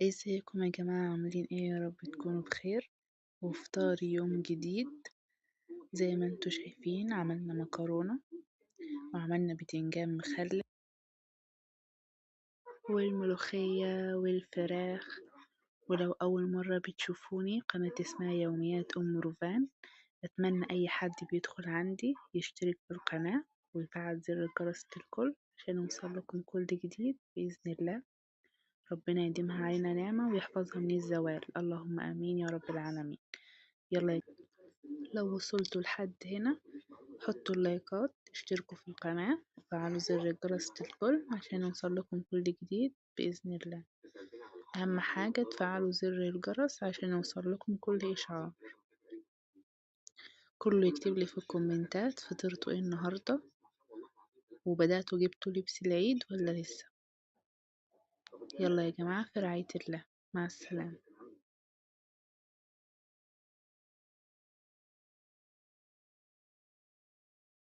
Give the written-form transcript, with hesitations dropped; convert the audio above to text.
ازيكم يا جماعة، عاملين ايه؟ يا رب تكونوا بخير. وفطار يوم جديد. زي ما انتوا شايفين عملنا مكرونة وعملنا بتنجان مخلل والملوخية والفراخ. ولو أول مرة بتشوفوني، قناة اسمها يوميات أم روفان. أتمنى أي حد بيدخل عندي يشترك في القناة ويفعل زر الجرس للكل عشان يوصلكم كل جديد بإذن الله. ربنا يديمها علينا نعمة ويحفظها من الزوال، اللهم آمين يا رب العالمين. يلا يا، لو وصلتوا لحد هنا حطوا اللايكات، اشتركوا في القناة وفعلوا زر الجرس للكل عشان يوصلكم كل جديد بإذن الله. أهم حاجة تفعلوا زر الجرس عشان يوصلكم كل إشعار. كله يكتب لي في الكومنتات فطرتوا ايه النهاردة، وبدأتوا جبتوا لبس العيد ولا لسه. يلا يا جماعة، في رعاية الله، مع السلامة.